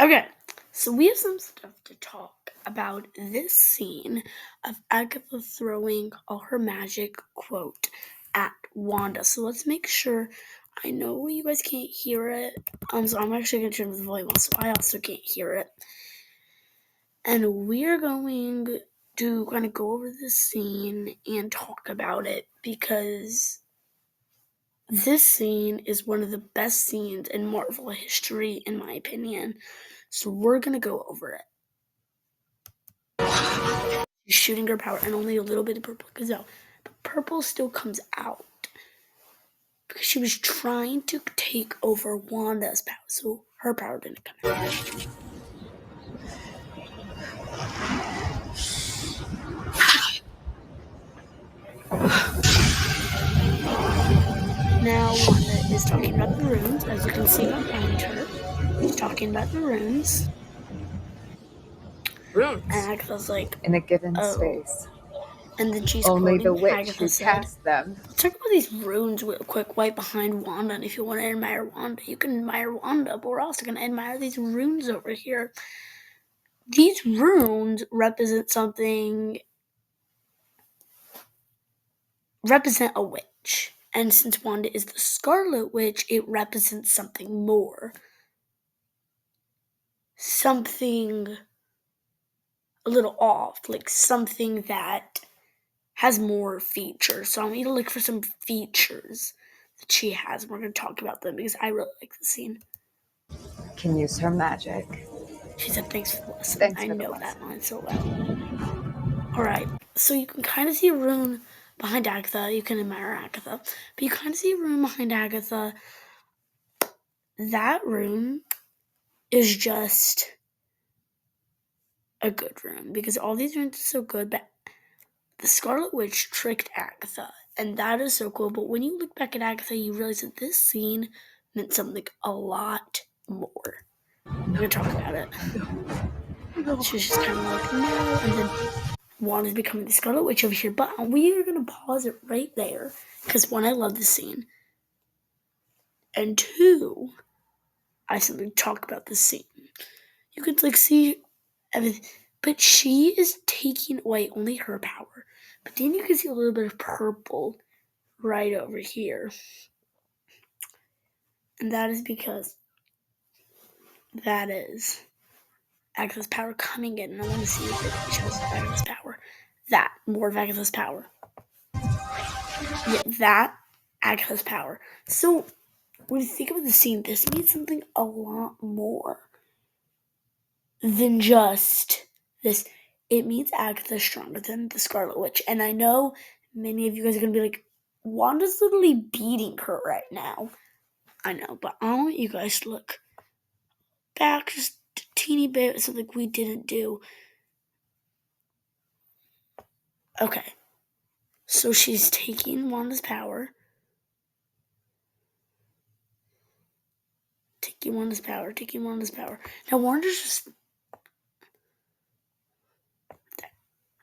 Okay, so we have some stuff to talk about this scene of Agatha throwing all her magic quote at Wanda. So let's make sure. I know you guys can't hear it, so I'm actually going to turn the volume on so I also can't hear it. And we're going to kind of go over this scene and talk about it because this scene is one of the best scenes in Marvel history, in my opinion. So we're going to go over it. She's shooting her power, and only a little bit of purple comes out. But purple still comes out because she was trying to take over Wanda's power, so her power didn't come out. Now Wanda is talking about the runes, as you can see behind her. She's talking about the runes. Runes. And Agatha's like, in a given oh. space. And then she's Only quoting the witch Agatha who said, cast them. let's talk about these runes real quick right behind Wanda. And if you want to admire Wanda, you can admire Wanda, but we're also going to admire these runes over here. These runes represent a witch. And since Wanda is the Scarlet Witch, it represents something more. Something a little off, like something that has more features. So I'm going to look for some features that she has. We're going to talk about them because I really like the scene. Can use her magic. She said, thanks for the lesson. Thanks I for the know lesson. that line so well. Alright, so you can kind of see a rune behind Agatha. You can admire Agatha. But you kind of see a rune behind Agatha. That rune is just a good rune because all these runes are so good, but the Scarlet Witch tricked Agatha, and that is so cool. But when you look back at Agatha, you realize that this scene meant something a lot more. We're going to talk about it. She's just kind of like, no, and then Wanda's becoming the Scarlet Witch over here. But we are going to pause it right there because, one, I love this scene. And two, I simply talk about this scene. You could see everything, but she is taking away only her power. But then you can see a little bit of purple right over here, and that is because that is Agatha's power coming in. And I want to see if it shows Agatha's power. That more of Agatha's power. Yeah, that Agatha's power. So when you think about the scene, this means something a lot more than just this. It means Agatha's stronger than the Scarlet Witch. And I know many of you guys are going to be like, Wanda's literally beating her right now. I know, but I want you guys to look back just a teeny bit, something we didn't do. Okay. So she's taking Wanda's power. Taking Wanda's power. Now Wanda's just...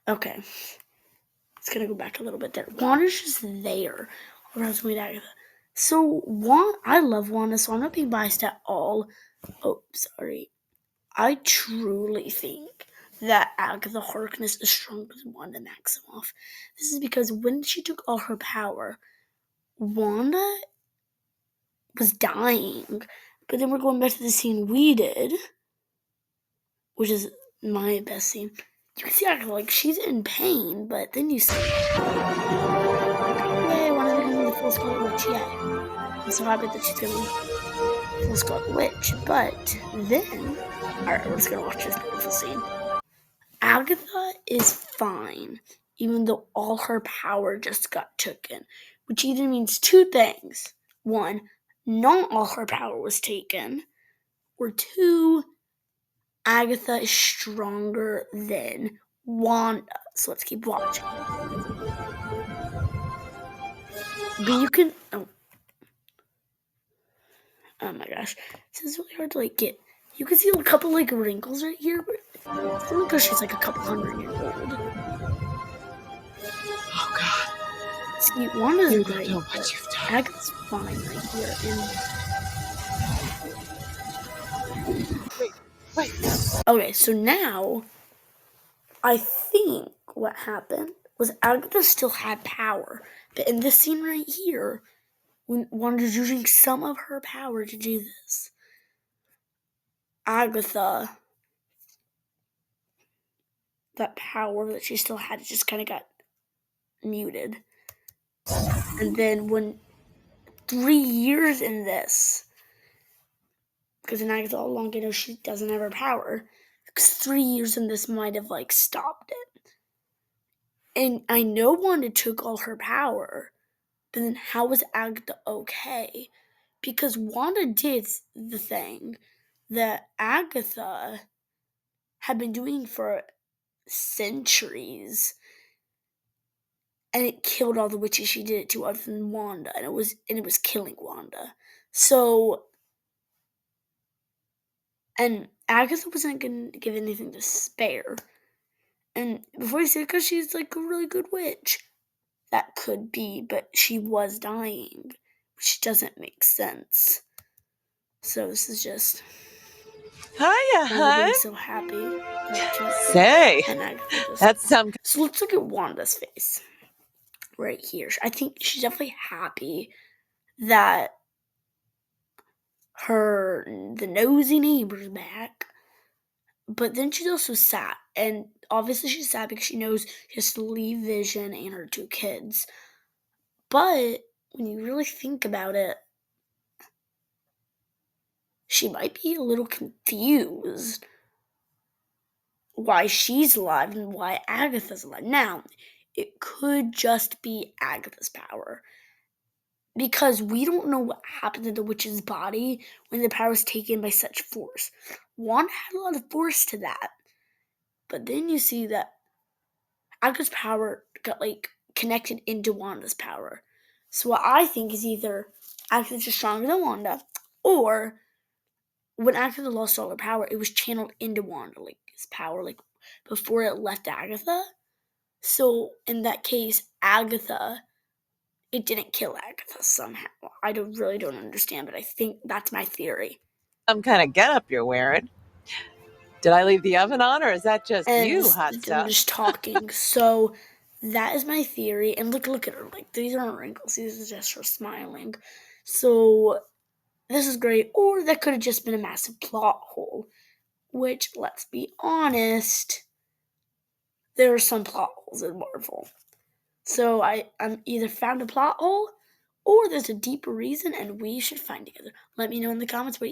Okay. It's going to go back a little bit there. Wanda's just there. So, I love Wanda, so I'm not being biased at all. Oh, sorry. I truly think that Agatha Harkness is stronger than Wanda Maximoff. This is because when she took all her power, Wanda was dying. But then we're going back to the scene we did, which is my best scene. You can see Agatha, she's in pain, but then you see, yay, Wanda's becoming the full Scarlet Witch, yay. I'm so happy that she's going to be full Scarlet Witch, but then, alright, we're just going to watch this beautiful scene. Agatha is fine, even though all her power just got taken, which either means two things. One, not all her power was taken, or two, Agatha is stronger than Wanda. So let's keep watching. But you can... Oh my gosh. This is really hard to get... You can see a couple wrinkles right here, but it's only because she's a couple 100 years old. Oh God. See, Wanda's You great, don't know what you've done. Agatha's fine right here. And Wait, Okay, so now I think what happened was Agatha still had power, but in this scene right here, when Wanda's using some of her power to do this, Agatha, that power that she still had, just kind of got muted. And then when 3 years in this, because in Agatha all along, she doesn't have her power, because 3 years in this might have stopped it. And I know Wanda took all her power, but then how was Agatha okay? Because Wanda did the thing that Agatha had been doing for centuries, and it killed all the witches she did it to other than Wanda, and it was killing Wanda. So, and Agatha wasn't gonna give anything to spare. And before you say because she's a really good witch, that could be, but she was dying, which doesn't make sense. So this is just Hiya, Wanda hun. being so happy that she Say, and Agatha just. that's some. So let's look at Wanda's face right here. I think she's definitely happy that the nosy neighbor's back, but then she's also sad, and obviously she's sad because she knows she has to leave Vision and her 2 kids. But when you really think about it, she might be a little confused why she's alive and why Agatha's alive. Now, it could just be Agatha's power, because we don't know what happened to the witch's body when the power was taken by such force. Wanda had a lot of force to that, but then you see that Agatha's power got connected into Wanda's power. So what I think is either Agatha's just stronger than Wanda, or when Agatha lost all her power, it was channeled into Wanda, his power, before it left Agatha. So in that case, it didn't kill Agatha somehow. I really don't understand, but I think that's my theory. Some kind of getup you're wearing. Did I leave the oven on, or is that just And you, hot I'm stuff? just talking. So that is my theory. And look at her. These aren't wrinkles. These are just her smiling. So this is great. Or that could have just been a massive plot hole. Which, let's be honest, there are some plot holes in Marvel. So I'm either found a plot hole, or there's a deeper reason, and we should find together. Let me know in the comments what